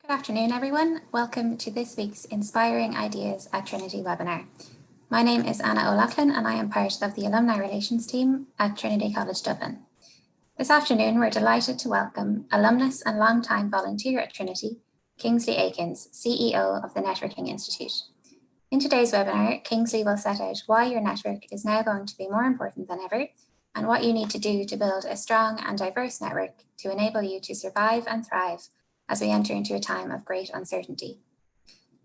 Good afternoon, everyone. Welcome to this week's Inspiring Ideas at Trinity webinar. My name is Anna O'Loughlin and I am part of the Alumni Relations team at Trinity College Dublin. This afternoon, we're delighted to welcome alumnus and long-time volunteer at Trinity, Kingsley Aikens, CEO of the Networking Institute. In today's webinar, Kingsley will set out why your network is now going to be more important than ever and what you need to do to build a strong and diverse network to enable you to survive and thrive as we enter into a time of great uncertainty.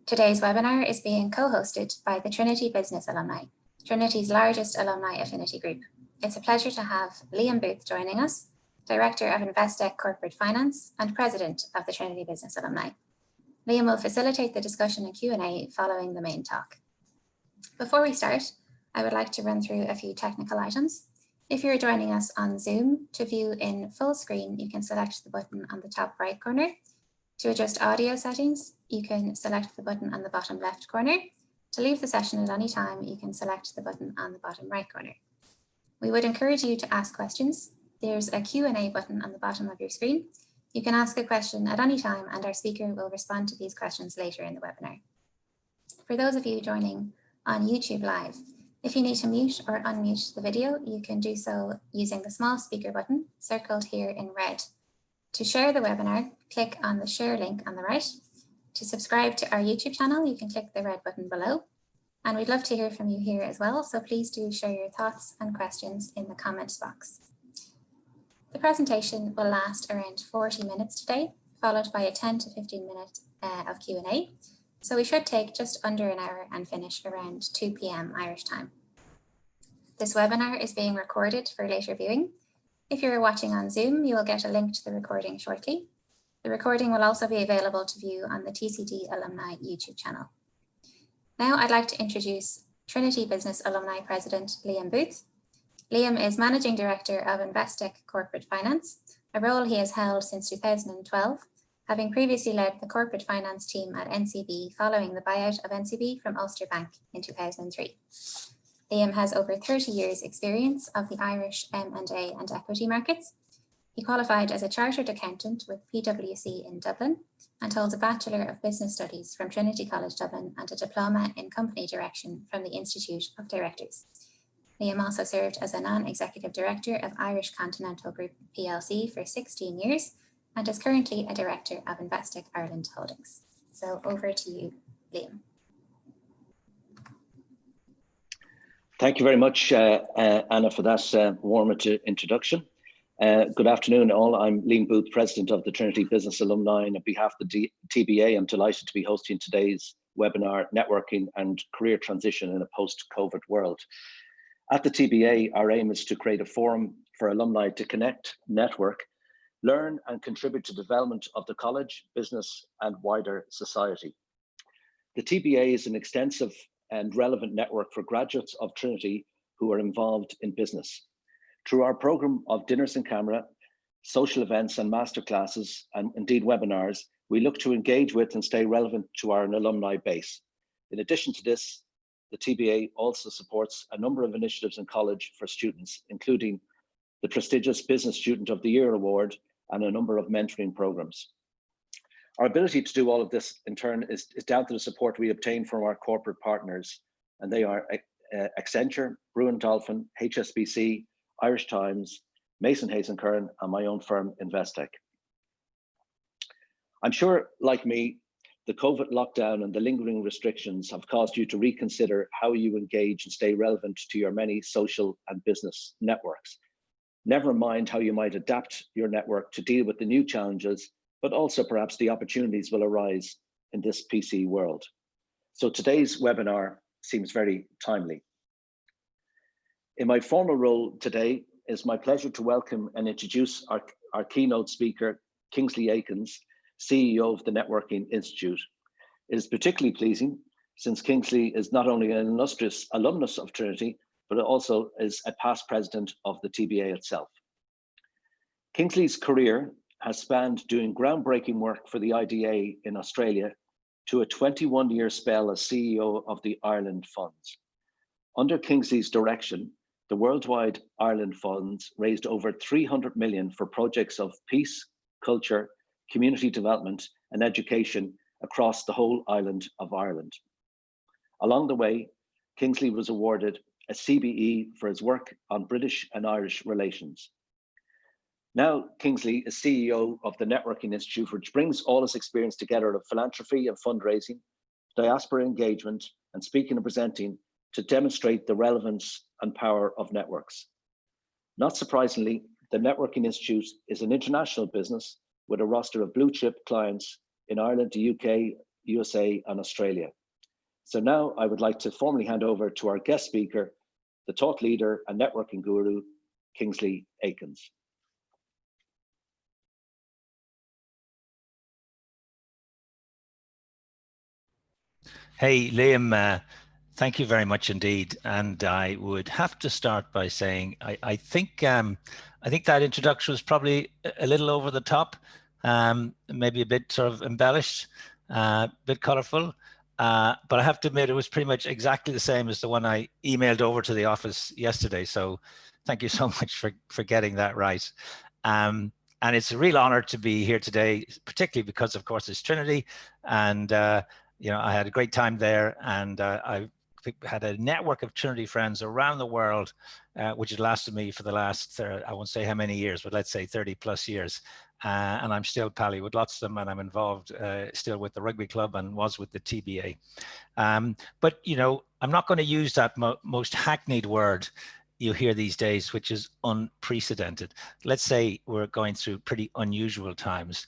Today's webinar is being co-hosted by the Trinity Business Alumni, Trinity's largest alumni affinity group. It's a pleasure to have Liam Booth joining us, Director of Investec Corporate Finance and President of the Trinity Business Alumni. Liam will facilitate the discussion and Q&A following the main talk. Before we start, I would like to run through a few technical items. If you're joining us on Zoom, to view in full screen, you can select the button on the top right corner. To adjust audio settings, you can select the button on the bottom left corner. To leave the session at any time, you can select the button on the bottom right corner. We would encourage you to ask questions. There's a Q&A button on the bottom of your screen. You can ask a question at any time and our speaker will respond to these questions later in the webinar. For those of you joining on YouTube Live, if you need to mute or unmute the video, you can do so using the small speaker button circled here in red. To share the webinar, click on the share link on the right. To subscribe to our YouTube channel, you can click the red button below. And we'd love to hear from you here as well, so please do share your thoughts and questions in the comments box. The presentation will last around 40 minutes today, followed by a 10 to 15 minute of Q&A. So we should take just under an hour and finish around 2 p.m. Irish time. This webinar is being recorded for later viewing. If you're watching on Zoom, you will get a link to the recording shortly. The recording will also be available to view on the TCD Alumni YouTube channel. Now I'd like to introduce Trinity Business Alumni President Liam Booth. Liam is Managing Director of Investec Corporate Finance, a role he has held since 2012, having previously led the corporate finance team at NCB following the buyout of NCB from Ulster Bank in 2003. Liam has over 30 years experience of the Irish M&A and equity markets. He qualified as a chartered accountant with PwC in Dublin and holds a Bachelor of Business Studies from Trinity College Dublin and a diploma in company direction from the Institute of Directors. Liam also served as a non-executive director of Irish Continental Group plc for 16 years and is currently a director of Investec Ireland Holdings. So over to you, Liam. Thank you very much, Anna, for that warm introduction. Good afternoon, all. I'm Liam Booth, President of the Trinity Business Alumni, and on behalf of the TBA, I'm delighted to be hosting today's webinar, Networking and Career Transition in a Post-COVID World. At the TBA, our aim is to create a forum for alumni to connect, network, learn and contribute to the development of the college, business and wider society. The TBA is an extensive and relevant network for graduates of Trinity who are involved in business. Through our program of dinners in camera, social events and masterclasses, and indeed webinars, we look to engage with and stay relevant to our alumni base. In addition to this, the TBA also supports a number of initiatives in college for students, including the prestigious Business Student of the Year Award and a number of mentoring programs. Our ability to do all of this in turn is down to the support we obtain from our corporate partners, and they are Accenture, Brewin Dolphin, HSBC, Irish Times, Mason Hayes & Curran, and my own firm, Investec. I'm sure, like me, the COVID lockdown and the lingering restrictions have caused you to reconsider how you engage and stay relevant to your many social and business networks. Never mind how you might adapt your network to deal with the new challenges, but also perhaps the opportunities will arise in this PC world. So today's webinar seems very timely. In my formal role today, it's my pleasure to welcome and introduce our keynote speaker, Kingsley Aikens, CEO of the Networking Institute. It is particularly pleasing since Kingsley is not only an illustrious alumnus of Trinity, but also is a past president of the TBA itself. Kingsley's career has spanned doing groundbreaking work for the IDA in Australia to a 21-year spell as CEO of the Ireland Funds. Under Kingsley's direction, the Worldwide Ireland Funds raised over 300 million for projects of peace, culture, community development and education across the whole island of Ireland. Along the way, Kingsley was awarded a CBE for his work on British and Irish relations. Now, Kingsley is CEO of the Networking Institute, which brings all his experience together of philanthropy and fundraising, diaspora engagement, and speaking and presenting to demonstrate the relevance and power of networks. Not surprisingly, the Networking Institute is an international business with a roster of blue chip clients in Ireland, the UK, USA, and Australia. So now I would like to formally hand over to our guest speaker, the thought leader and networking guru, Kingsley Aikens. Hey, Liam, thank you very much indeed. And I would have to start by saying I think that introduction was probably a little over the top, maybe a bit sort of embellished, a bit colorful. But I have to admit, it was pretty much exactly the same as the one I emailed over to the office yesterday. So thank you so much for getting that right. And it's a real honor to be here today, particularly because, of course, it's Trinity. And you know, I had a great time there, and I had a network of Trinity friends around the world, which has lasted me for the last, I won't say how many years, but let's say 30 plus years. And I'm still pally with lots of them, and I'm involved still with the rugby club and was with the TBA. But, you know, I'm not going to use that most hackneyed word you hear these days, which is unprecedented. Let's say we're going through pretty unusual times.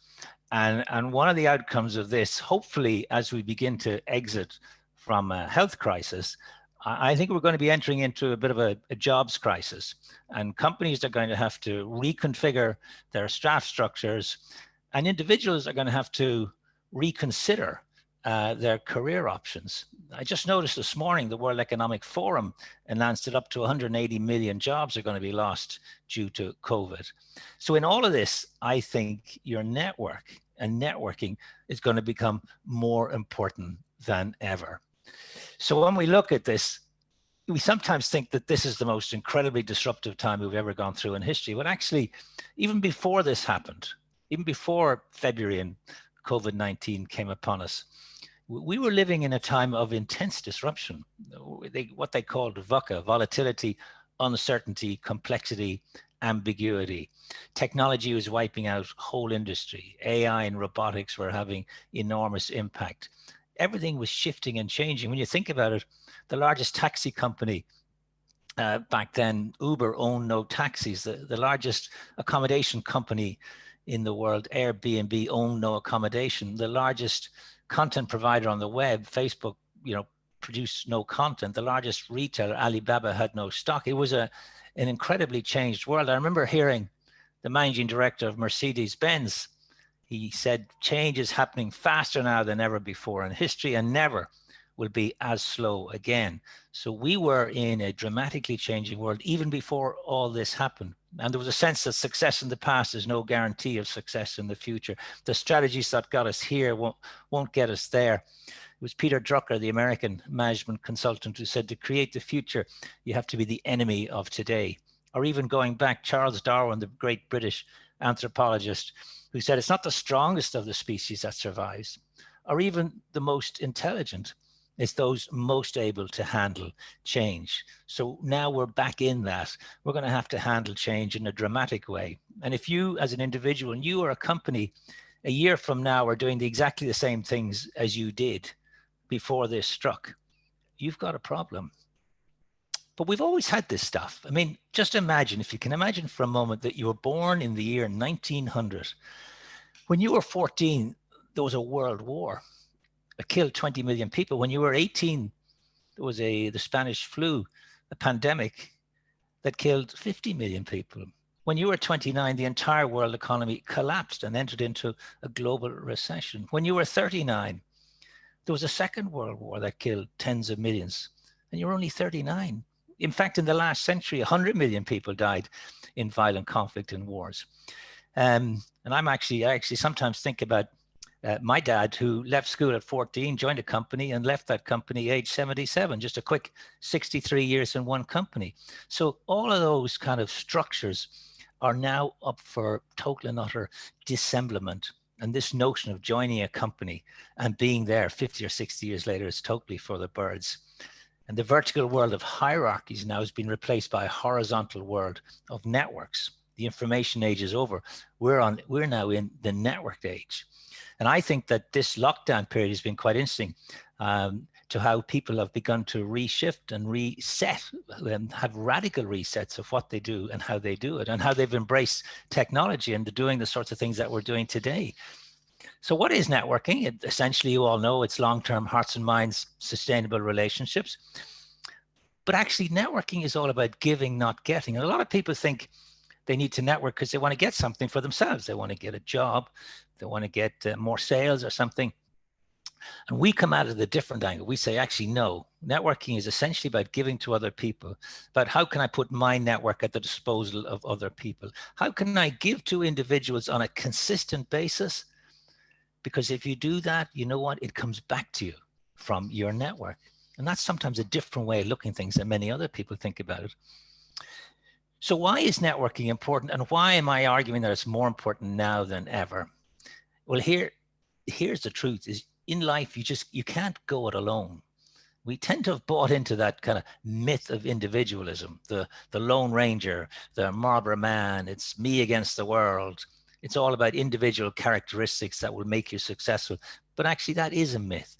And one of the outcomes of this, hopefully, as we begin to exit from a health crisis, I think we're going to be entering into a bit of a jobs crisis. And companies are going to have to reconfigure their staff structures, and individuals are going to have to reconsider their career options. I just noticed this morning the World Economic Forum announced that up to 180 million jobs are going to be lost due to COVID. So in all of this, I think your network and networking is going to become more important than ever. So when we look at this, we sometimes think that this is the most incredibly disruptive time we've ever gone through in history. But actually, even before this happened, even before February and COVID-19 came upon us, we were living in a time of intense disruption, what they called VUCA, volatility, uncertainty, complexity, ambiguity. Technology was wiping out whole industry. AI and robotics were having enormous impact. Everything was shifting and changing. When you think about it, the largest taxi company back then, Uber, owned no taxis. The largest accommodation company in the world, Airbnb, owned no accommodation. The largest content provider on the web, Facebook, you know, produced no content. The largest retailer, Alibaba, had no stock. It was an incredibly changed world. I remember hearing the managing director of Mercedes-Benz. He said, change is happening faster now than ever before in history, and never will be as slow again. So we were in a dramatically changing world even before all this happened. And there was a sense that success in the past is no guarantee of success in the future. The strategies that got us here won't get us there. It was Peter Drucker, the American management consultant, who said, to create the future, you have to be the enemy of today. Or even going back, Charles Darwin, the great British anthropologist, who said, it's not the strongest of the species that survives, or even the most intelligent. It's those most able to handle change. So now we're back in that. We're going to have to handle change in a dramatic way. And if you, as an individual, and you or a company, a year from now are doing exactly the same things as you did before this struck, you've got a problem. But we've always had this stuff. I mean, just imagine, if you can imagine for a moment, that you were born in the year 1900. When you were 14, there was a world war. It killed 20 million people. When you were 18, there was the Spanish flu, a pandemic that killed 50 million people. When you were 29, the entire world economy collapsed and entered into a global recession. When you were 39, there was a second world war that killed tens of millions, and you were only 39. In fact, in the last century, 100 million people died in violent conflict and wars. And I actually sometimes think about my dad, who left school at 14, joined a company and left that company age 77, just a quick 63 years in one company. So all of those kind of structures are now up for total and utter dissemblement. And this notion of joining a company and being there 50 or 60 years later is totally for the birds. And the vertical world of hierarchies now has been replaced by a horizontal world of networks. The information age is over. We're now in the networked age. And I think that this lockdown period has been quite interesting to how people have begun to reshift and reset and have radical resets of what they do and how they do it and how they've embraced technology and doing the sorts of things that we're doing today. So what is networking? Essentially, you all know it's long-term hearts and minds, sustainable relationships. But actually, networking is all about giving, not getting. And a lot of people think they need to network because they want to get something for themselves. They want to get a job. They want to get more sales or something. And we come at it at a different angle. We say, actually, no, networking is essentially about giving to other people. But how can I put my network at the disposal of other people? How can I give to individuals on a consistent basis? Because if you do that, you know what? It comes back to you from your network. And that's sometimes a different way of looking at things than many other people think about it. So why is networking important? And why am I arguing that it's more important now than ever? Well, here's the truth is in life, you can't go it alone. We tend to have bought into that kind of myth of individualism, the Lone Ranger, the Marlboro Man, it's me against the world. It's all about individual characteristics that will make you successful. But actually that is a myth.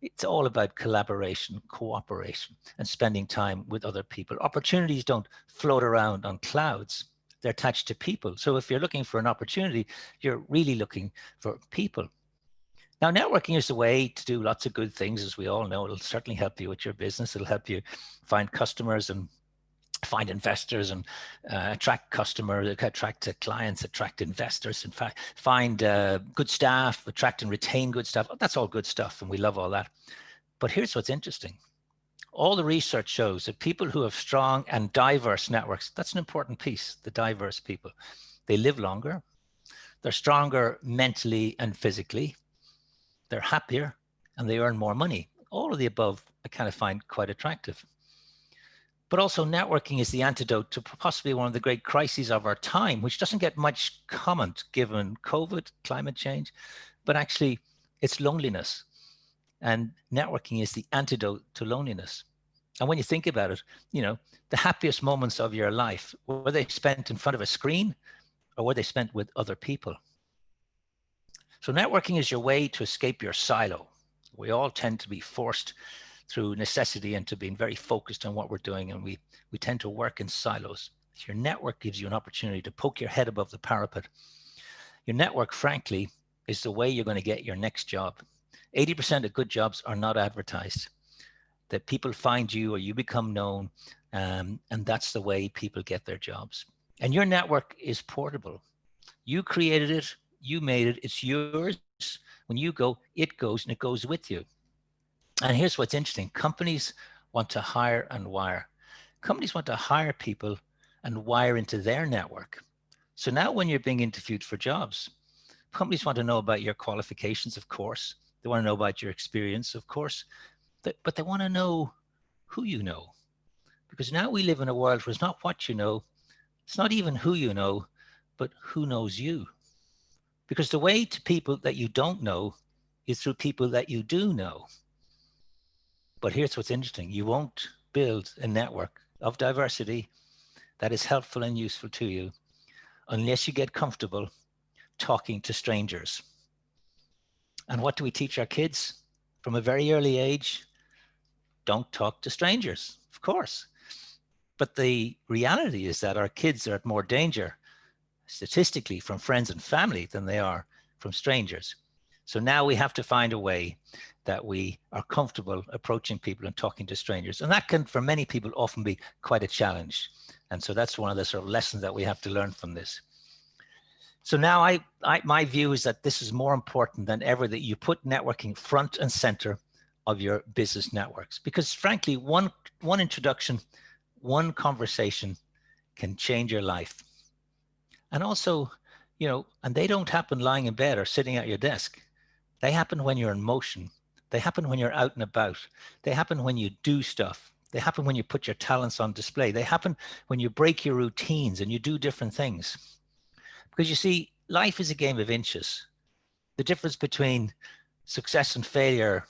It's all about collaboration, cooperation, and spending time with other people. Opportunities don't float around on clouds. They're attached to people. So if you're looking for an opportunity, you're really looking for people. Now, networking is a way to do lots of good things, as we all know. It'll certainly help you with your business. It'll help you find customers and find investors and attract customers, attract clients, attract investors, in fact, find good staff, attract and retain good staff. That's all good stuff, and we love all that. But here's what's interesting. All the research shows that people who have strong and diverse networks, that's an important piece, the diverse people. They live longer, they're stronger mentally and physically, they're happier, and they earn more money. All of the above I kind of find quite attractive. But also networking is the antidote to possibly one of the great crises of our time, which doesn't get much comment given COVID, climate change, but actually it's loneliness. And networking is the antidote to loneliness. And when you think about it, you know, the happiest moments of your life, were they spent in front of a screen or were they spent with other people? So networking is your way to escape your silo. We all tend to be forced through necessity into being very focused on what we're doing, and we tend to work in silos. Your network gives you an opportunity to poke your head above the parapet. Your network, frankly, is the way you're going to get your next job. 80% of good jobs are not advertised. That people find you or you become known, and that's the way people get their jobs. And your network is portable. You created it, you made it, it's yours. When you go, it goes, and it goes with you. And here's what's interesting. Companies want to hire and wire. Companies want to hire people and wire into their network. So now when you're being interviewed for jobs, companies want to know about your qualifications, of course. They want to know about your experience, of course. But they want to know who you know. Because now we live in a world where it's not what you know, it's not even who you know, but who knows you. Because the way to people that you don't know is through people that you do know. But here's what's interesting. You won't build a network of diversity that is helpful and useful to you unless you get comfortable talking to strangers. And what do we teach our kids from a very early age? Don't talk to strangers, of course. But the reality is that our kids are at more danger statistically from friends and family than they are from strangers. So now we have to find a way that we are comfortable approaching people and talking to strangers. And that can, for many people, often be quite a challenge. And so that's one of the sort of lessons that we have to learn from this. So now my view is that this is more important than ever, that you put networking front and center of your business networks. Because frankly, one introduction, one conversation can change your life. And also, you know, and they don't happen lying in bed or sitting at your desk. They happen when you're in motion. They happen when you're out and about. They happen when you do stuff. They happen when you put your talents on display. They happen when you break your routines and you do different things. Because you see, life is a game of inches. The difference between success and failure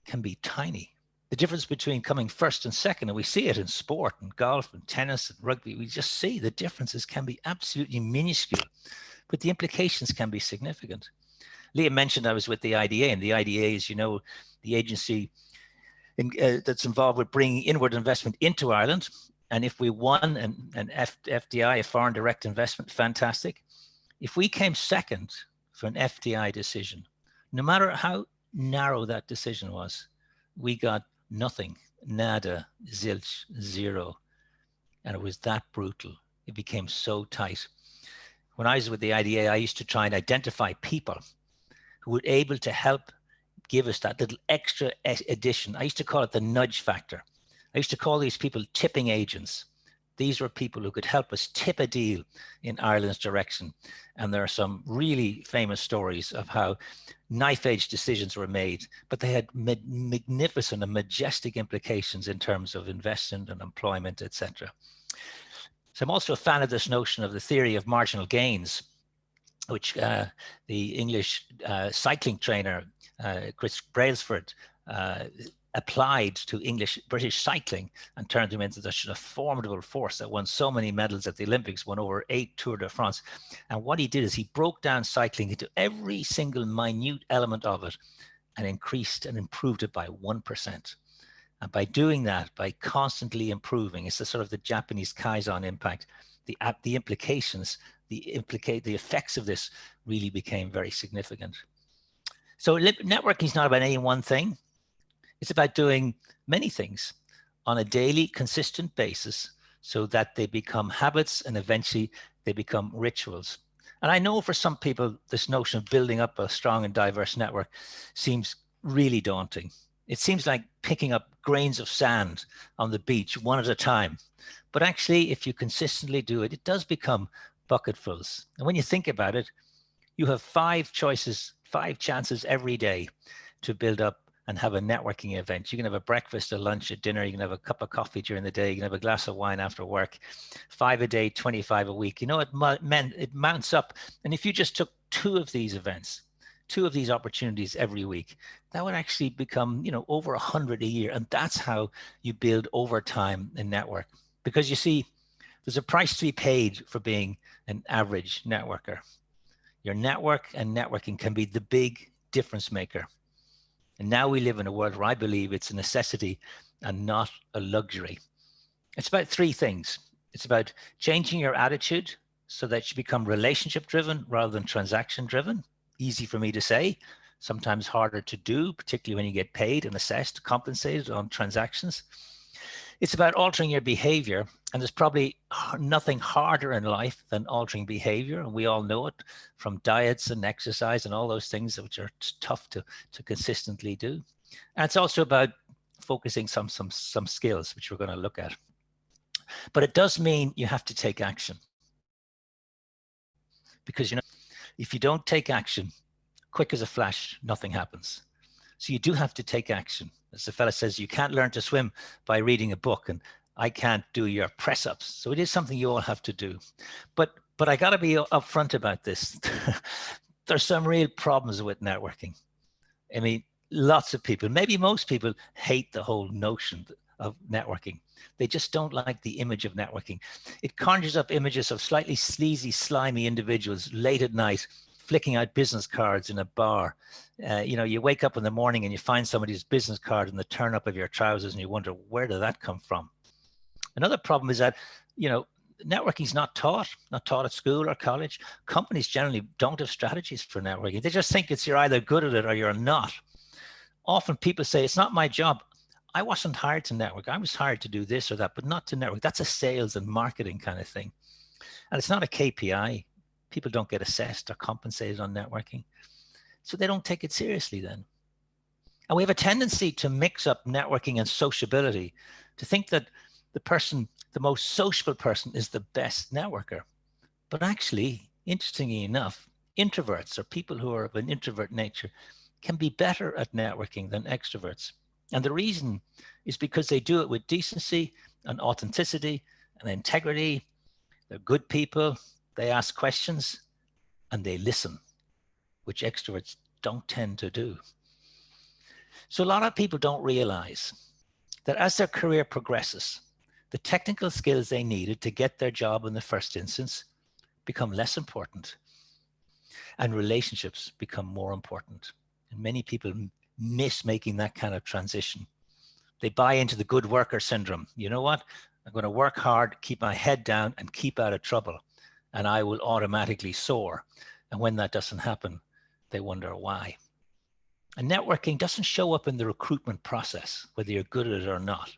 can be tiny. The difference between coming first and second, and we see it in sport and golf and tennis and rugby, we just see the differences can be absolutely minuscule, but the implications can be significant. Liam mentioned I was with the IDA, and the IDA is, you know, the agency that's involved with bringing inward investment into Ireland. And if we won an FDI, a foreign direct investment, fantastic. If we came second for an FDI decision, no matter how narrow that decision was, we got nothing, nada, zilch, zero. And it was that brutal. It became so tight. When I was with the IDA, I used to try and identify people who were able to help give us that little extra addition. I used to call it the nudge factor. I used to call these people tipping agents. These were people who could help us tip a deal in Ireland's direction. And there are some really famous stories of how knife-edge decisions were made, but they had magnificent and majestic implications in terms of investment and employment, etc. So I'm also a fan of this notion of the theory of marginal gains, which the English cycling trainer, Chris Brailsford, applied to British cycling and turned them into such a formidable force that won so many medals at the Olympics, won over 8 Tour de France. And what he did is he broke down cycling into every single minute element of it and increased and improved it by 1%. And by doing that, by constantly improving, it's the sort of the Japanese Kaizen impact, the implications, the effects of this really became very significant. So networking is not about any one thing. It's about doing many things on a daily, consistent basis so that they become habits and eventually they become rituals. And I know for some people, this notion of building up a strong and diverse network seems really daunting. It seems like picking up grains of sand on the beach one at a time. But actually, if you consistently do it, it does become bucketfuls. And when you think about it, you have 5 choices, 5 chances every day to build up and have a networking event. You can have a breakfast, a lunch, a dinner. You can have a cup of coffee during the day. You can have a glass of wine after work. 5 a day, 25 a week. You know, it mounts up. And if you just took 2 of these events, 2 of these opportunities every week, that would actually become, you know, over 100 a year. And that's how you build over time a network. Because you see, there's a price to be paid for being an average networker. Your network and networking can be the big difference maker. And now we live in a world where I believe it's a necessity and not a luxury. It's about 3 things. It's about changing your attitude so that you become relationship driven rather than transaction driven. Easy for me to say, sometimes harder to do, particularly when you get paid and assessed, compensated on transactions. It's about altering your behavior. And there's probably nothing harder in life than altering behavior. And we all know it from diets and exercise and all those things which are tough to consistently do. And it's also about focusing some skills, which we're going to look at. But it does mean you have to take action. Because, you know, if you don't take action, quick as a flash, nothing happens. So you do have to take action. As the fella says, you can't learn to swim by reading a book, and I can't do your press-ups. So it is something you all have to do. But I got to be upfront about this. There's some real problems with networking. I mean, lots of people, maybe most people, hate the whole notion of networking. They just don't like the image of networking. It conjures up images of slightly sleazy, slimy individuals late at night, flicking out business cards in a bar. You know, you wake up in the morning and you find somebody's business card in the turn up of your trousers and you wonder, where did that come from? Another problem is that, you know, networking is not taught at school or college. Companies generally don't have strategies for networking. They just think you're either good at it or you're not. Often people say, it's not my job. I wasn't hired to network. I was hired to do this or that, but not to network. That's a sales and marketing kind of thing. And it's not a KPI. People don't get assessed or compensated on networking. So they don't take it seriously then. And we have a tendency to mix up networking and sociability, to think that the most sociable person is the best networker. But actually, interestingly enough, introverts or people who are of an introvert nature can be better at networking than extroverts. And the reason is because they do it with decency and authenticity and integrity. They're good people. They ask questions and they listen which extroverts don't tend to do. So a lot of people don't realize that as their career progresses, the technical skills they needed to get their job in the first instance become less important, and relationships become more important. And many people miss making that kind of transition. They buy into the good worker syndrome. You know what? I'm going to work hard, keep my head down, and keep out of trouble, and I will automatically soar. And when that doesn't happen, they wonder why. And networking doesn't show up in the recruitment process, whether you're good at it or not.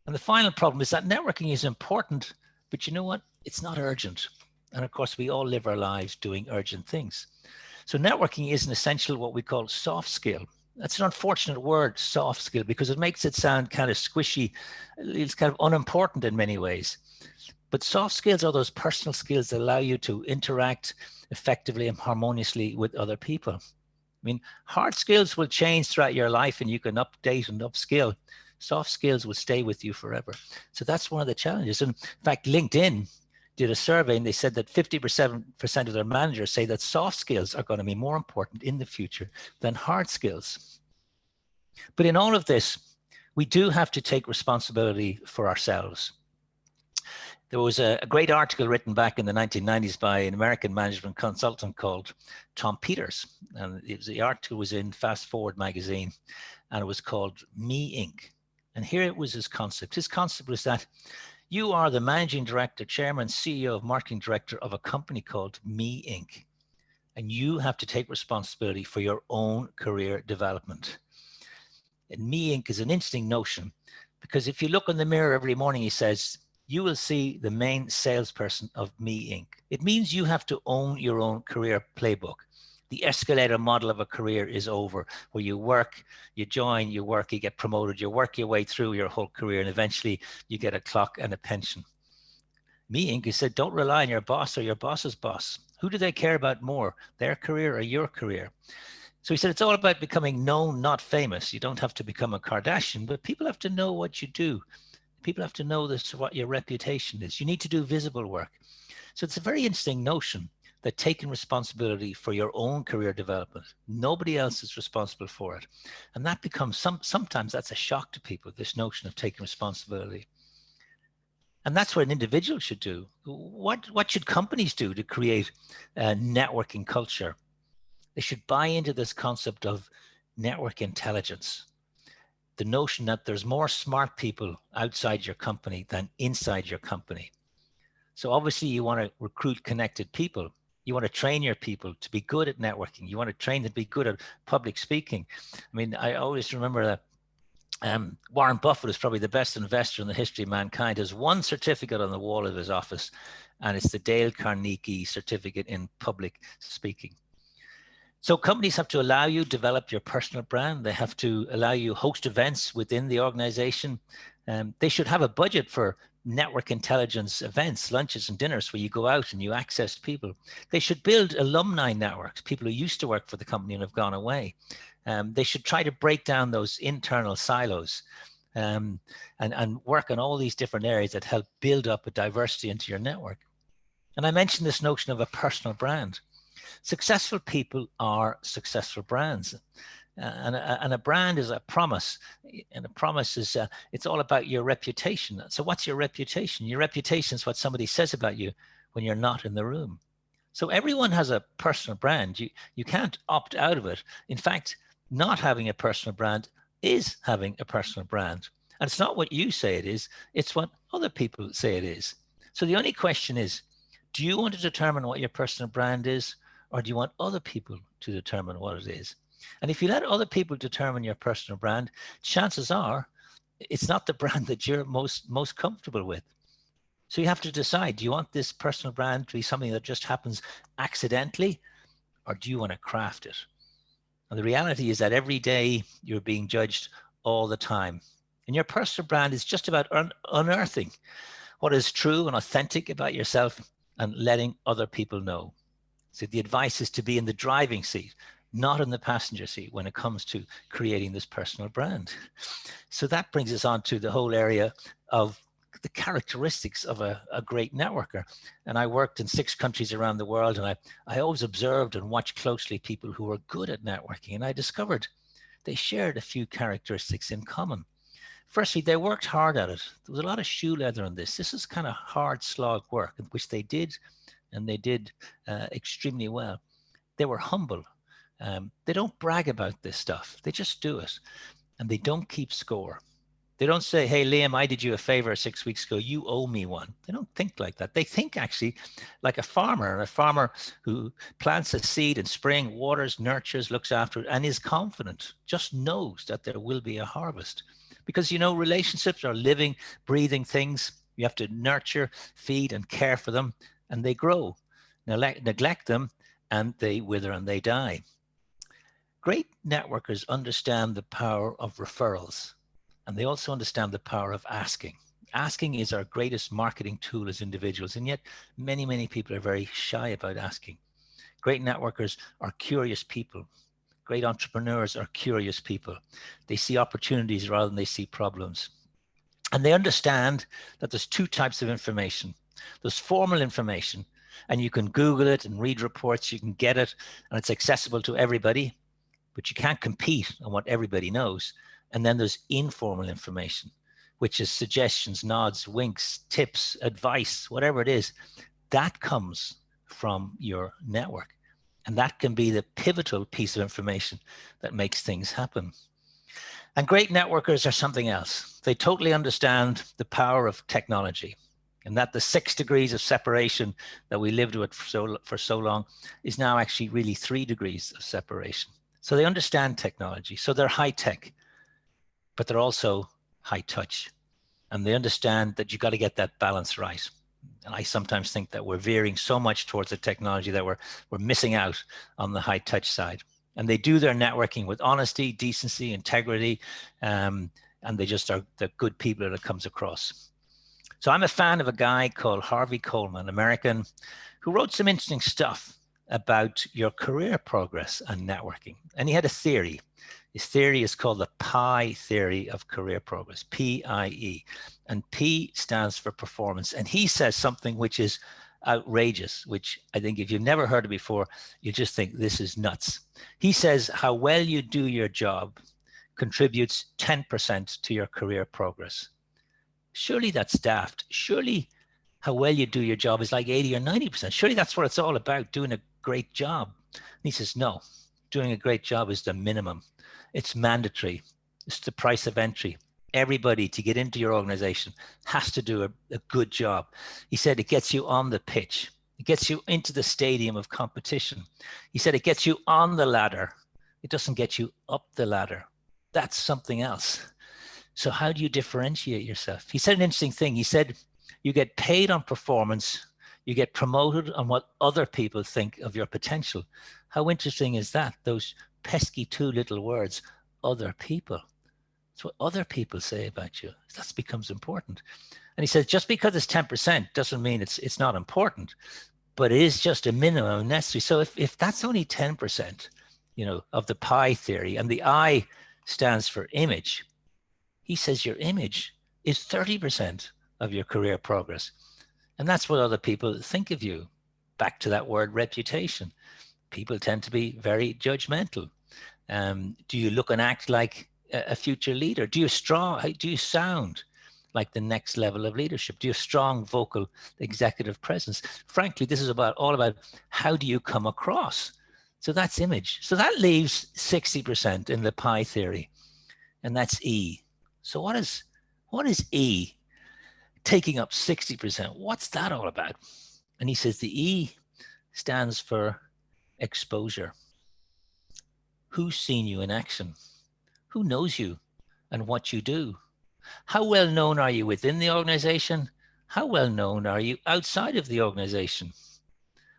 And the final problem is that networking is important, but you know what? It's not urgent. And of course, we all live our lives doing urgent things. So networking is an essential, what we call soft skill. That's an unfortunate word, soft skill, because it makes it sound kind of squishy. It's kind of unimportant in many ways. But soft skills are those personal skills that allow you to interact effectively and harmoniously with other people. I mean, hard skills will change throughout your life and you can update and upskill. Soft skills will stay with you forever. So that's one of the challenges. And in fact, LinkedIn did a survey and they said that 50% of their managers say that soft skills are going to be more important in the future than hard skills. But in all of this, we do have to take responsibility for ourselves. There was a great article written back in the 1990s by an American management consultant called Tom Peters. And the article was in Fast Forward magazine, and it was called Me Inc. And here it was his concept. His concept was that you are the managing director, chairman, CEO, of marketing director of a company called Me Inc. And you have to take responsibility for your own career development. And Me Inc. is an interesting notion because if you look in the mirror every morning, he says, you will see the main salesperson of Me Inc. It means you have to own your own career playbook. The escalator model of a career is over, where you work, you join, you work, you get promoted, you work your way through your whole career, and eventually you get a clock and a pension. Me Inc. He said, don't rely on your boss or your boss's boss. Who do they care about more, their career or your career? So he said, it's all about becoming known, not famous. You don't have to become a Kardashian, but people have to know what you do. People have to know this, what your reputation is. You need to do visible work. So it's a very interesting notion that taking responsibility for your own career development, nobody else is responsible for it. And that becomes, sometimes that's a shock to people, this notion of taking responsibility. And that's what an individual should do. What should companies do to create a networking culture? They should buy into this concept of network intelligence. The notion that there's more smart people outside your company than inside your company. So obviously you want to recruit connected people. You want to train your people to be good at networking. You want to train them to be good at public speaking. I mean, I always remember that Warren Buffett is probably the best investor in the history of mankind, has one certificate on the wall of his office, and it's the Dale Carnegie Certificate in Public Speaking. So companies have to allow you to develop your personal brand. They have to allow you host events within the organization. They should have a budget for network intelligence events, lunches and dinners where you go out and you access people. They should build alumni networks, people who used to work for the company and have gone away. They should try to break down those internal silos and work on all these different areas that help build up a diversity into your network. And I mentioned this notion of a personal brand. Successful people are successful brands. And a brand is a promise. And a promise is, it's all about your reputation. So what's your reputation? Your reputation is what somebody says about you when you're not in the room. So everyone has a personal brand. You can't opt out of it. In fact, not having a personal brand is having a personal brand. And it's not what you say it is, it's what other people say it is. So the only question is, do you want to determine what your personal brand is? Or do you want other people to determine what it is? And if you let other people determine your personal brand, chances are it's not the brand that you're most comfortable with. So you have to decide, do you want this personal brand to be something that just happens accidentally, or do you want to craft it? And the reality is that every day you're being judged all the time. And your personal brand is just about unearthing what is true and authentic about yourself and letting other people know. So the advice is to be in the driving seat, not in the passenger seat when it comes to creating this personal brand. So that brings us on to the whole area of the characteristics of a great networker. And I worked in 6 countries around the world, and I always observed and watched closely people who were good at networking. And I discovered they shared a few characteristics in common. Firstly, they worked hard at it. There was a lot of shoe leather on this. This is kind of hard slog work, which they did, and they did extremely well. They were humble. They don't brag about this stuff. They just do it, and they don't keep score. They don't say, hey, Liam, I did you a favor 6 weeks ago. You owe me one. They don't think like that. They think actually like a farmer who plants a seed in spring, waters, nurtures, looks after it, and is confident, just knows that there will be a harvest. Because, you know, relationships are living, breathing things. You have to nurture, feed, and care for them, and they grow. Neglect them, and they wither and they die. Great networkers understand the power of referrals. And they also understand the power of asking. Asking is our greatest marketing tool as individuals. And yet many, many people are very shy about asking. Great networkers are curious people. Great entrepreneurs are curious people. They see opportunities rather than they see problems. And they understand that there's 2 types of information. There's formal information, and you can Google it and read reports, you can get it, and it's accessible to everybody, but you can't compete on what everybody knows. And then there's informal information, which is suggestions, nods, winks, tips, advice, whatever it is. That comes from your network. And that can be the pivotal piece of information that makes things happen. And great networkers are something else. They totally understand the power of technology, and that the 6 degrees of separation that we lived with for so long is now actually really 3 degrees of separation. So they understand technology. So they're high tech, but they're also high touch. And they understand that you got to get that balance right. And I sometimes think that we're veering so much towards the technology that we're missing out on the high touch side. And they do their networking with honesty, decency, integrity, and they just are the good people that it comes across. So I'm a fan of a guy called Harvey Coleman, American, who wrote some interesting stuff about your career progress and networking. And he had a theory. His theory is called the PIE theory of career progress, P-I-E. And P stands for performance. And he says something which is outrageous, which I think if you've never heard it before, you just think this is nuts. He says how well you do your job contributes 10% to your career progress. Surely that's daft. Surely how well you do your job is like 80 or 90%. Surely that's what it's all about, doing a great job. And he says, no, doing a great job is the minimum. It's mandatory. It's the price of entry. Everybody to get into your organization has to do a good job. He said it gets you on the pitch. It gets you into the stadium of competition. He said it gets you on the ladder. It doesn't get you up the ladder. That's something else. So how do you differentiate yourself? He said an interesting thing. He said, you get paid on performance. You get promoted on what other people think of your potential. How interesting is that? Those pesky 2 little words, other people. It's what other people say about you. That becomes important. And he says, just because it's 10% doesn't mean it's not important, but it is just a minimum necessary. So if that's only 10%, you know, of the PIE theory, and the I stands for image, he says your image is 30% of your career progress. And that's what other people think of you. Back to that word reputation. People tend to be very judgmental. Do you look and act like a future leader? Do you sound like the next level of leadership? Do you have strong vocal executive presence? Frankly, this is all about how do you come across? So that's image. So that leaves 60% in the PIE theory, and that's E. So what is E taking up 60%? What's that all about? And he says the E stands for exposure. Who's seen you in action? Who knows you and what you do? How well known are you within the organization? How well known are you outside of the organization?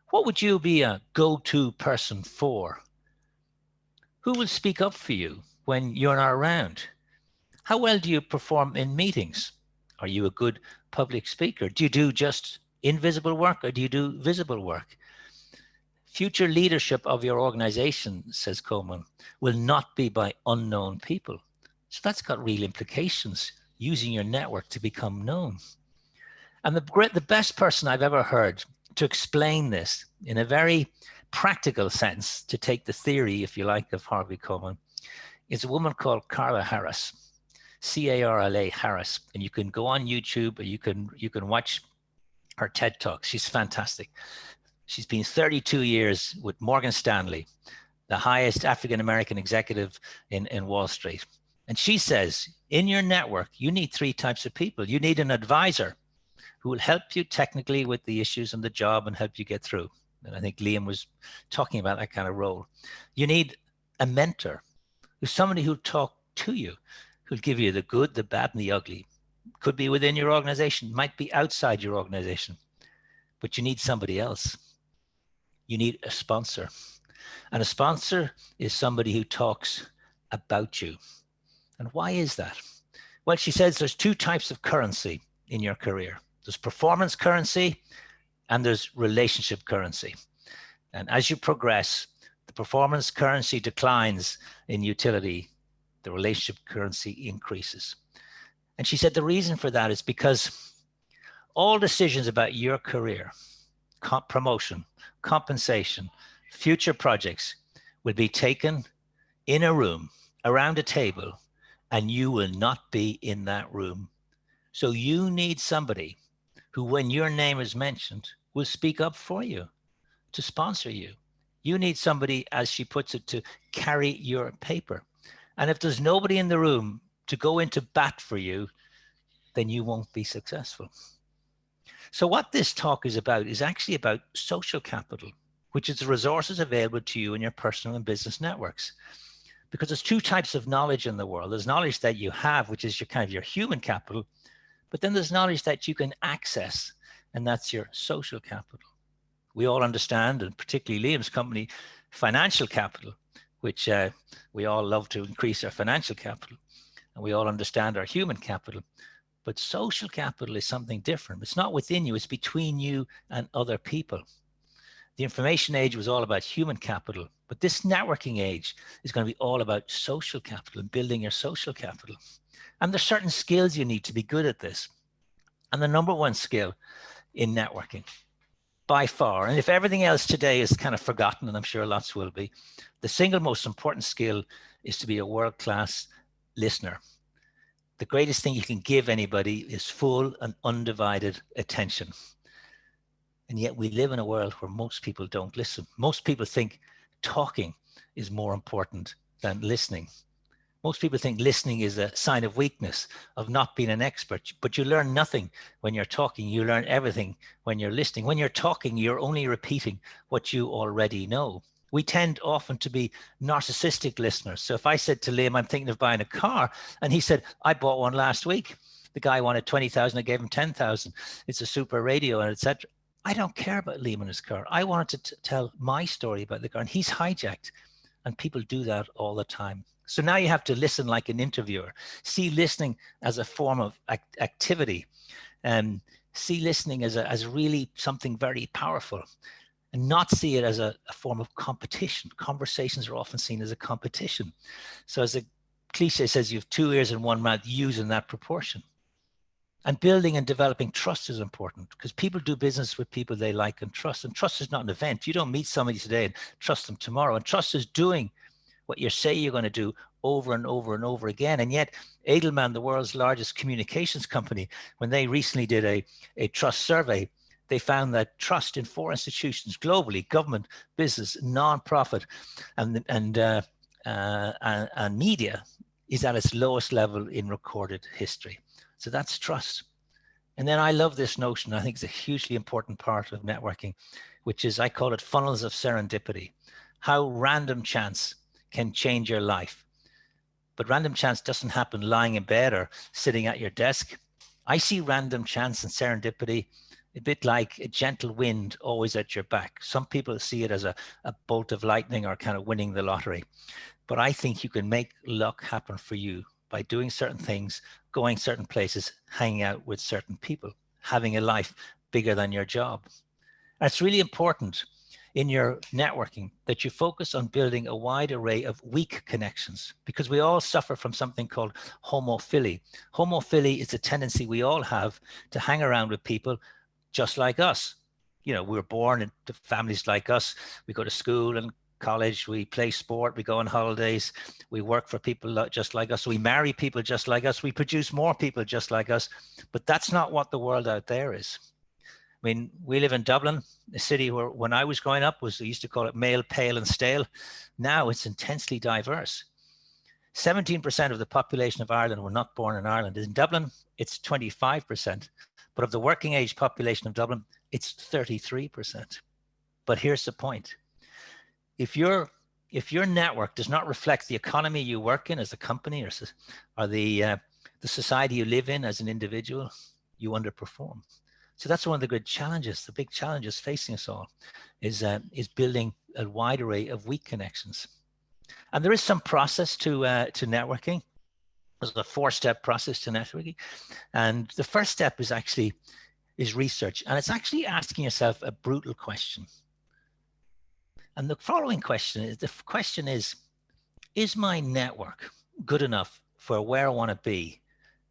What would you be a go-to person for? Who will speak up for you when you're not around? How well do you perform in meetings? Are you a good public speaker? Do you do just invisible work, or do you do visible work? Future leadership of your organization, says Coleman, will not be by unknown people. So that's got real implications, using your network to become known. And the best person I've ever heard to explain this in a very practical sense, to take the theory, if you like, of Harvey Coleman, is a woman called Carla Harris, C-A-R-L-A Harris. And you can go on YouTube, or you can watch her TED Talks. She's fantastic. She's been 32 years with Morgan Stanley, the highest African-American executive in Wall Street. And she says, in your network, you need 3 types of people. You need an advisor who will help you technically with the issues on the job and help you get through. And I think Liam was talking about that kind of role. You need a mentor, who's somebody who'll talk to you, who'll give you the good, the bad, and the ugly. Could be within your organization, might be outside your organization, but you need somebody else. You need a sponsor. And a sponsor is somebody who talks about you. And why is that? Well, she says there's 2 types of currency in your career. There's performance currency and there's relationship currency. And as you progress, the performance currency declines in utility, the relationship currency increases. And she said the reason for that is because all decisions about your career, promotion, compensation, future projects will be taken in a room, around a table, and you will not be in that room. So you need somebody who, when your name is mentioned, will speak up for you, to sponsor you. You need somebody, as she puts it, to carry your paper. And if there's nobody in the room to go into bat for you, then you won't be successful. So what this talk is about is actually about social capital, which is the resources available to you in your personal and business networks. Because there's 2 types of knowledge in the world. There's knowledge that you have, which is your kind of your human capital, but then there's knowledge that you can access, and that's your social capital. We all understand, and particularly Liam's company, financial capital, which we all love to increase our financial capital, and we all understand our human capital. But social capital is something different. It's not within you, it's between you and other people. The information age was all about human capital, but this networking age is going to be all about social capital and building your social capital. And there's certain skills you need to be good at this. And the number 1 skill in networking, by far, and if everything else today is kind of forgotten, and I'm sure lots will be, the single most important skill is to be a world-class listener. The greatest thing you can give anybody is full and undivided attention. And yet we live in a world where most people don't listen. Most people think talking is more important than listening. Most people think listening is a sign of weakness, of not being an expert, but you learn nothing when you're talking. You learn everything when you're listening. When you're talking, you're only repeating what you already know. We tend often to be narcissistic listeners. So if I said to Liam, I'm thinking of buying a car, and he said, I bought one last week. The guy wanted 20,000, I gave him 10,000. It's a super radio, and etc. I don't care about Liam and his car. I wanted to tell my story about the car, and he's hijacked. And people do that all the time. So now you have to listen like an interviewer. See listening as a form of activity, and see listening as really something very powerful, and not see it as a form of competition. Conversations are often seen as a competition. So as the cliche says, you have 2 ears and 1 mouth, use in that proportion. And building and developing trust is important, because people do business with people they like and trust. And trust is not an event. You don't meet somebody today and trust them tomorrow. And trust is doing what you say you're going to do over and over and over again. And yet Edelman, the world's largest communications company, when they recently did a trust survey, they found that trust in 4 institutions globally, government, business, nonprofit, and media, is at its lowest level in recorded history. So that's trust. And then I love this notion, I think it's a hugely important part of networking, which is, I call it funnels of serendipity. How random chance can change your life. But random chance doesn't happen lying in bed or sitting at your desk. I see random chance and serendipity a bit like a gentle wind always at your back. Some people see it as a bolt of lightning or kind of winning the lottery. But I think you can make luck happen for you by doing certain things, going certain places, hanging out with certain people, having a life bigger than your job. And it's really important in your networking that you focus on building a wide array of weak connections, because we all suffer from something called homophily. Homophily is a tendency we all have to hang around with people just like us. You know, we were born into families like us. We go to school and college, we play sport, we go on holidays, we work for people just like us, we marry people just like us, we produce more people just like us. But that's not what the world out there is. I mean, we live in Dublin, a city where when I was growing up, they used to call it male, pale and stale. Now it's intensely diverse. 17% of the population of Ireland were not born in Ireland. In Dublin, it's 25%. But of the working age population of Dublin, it's 33%. But here's the point. If your network does not reflect the economy you work in as a company or the society you live in as an individual, you underperform. So that's one of the good challenges, the big challenges facing us all, is building a wide array of weak connections. And there is some process to networking. There's a 4-step process to networking. And the first step is research. And it's actually asking yourself a brutal question. And the following question is my network good enough for where I want to be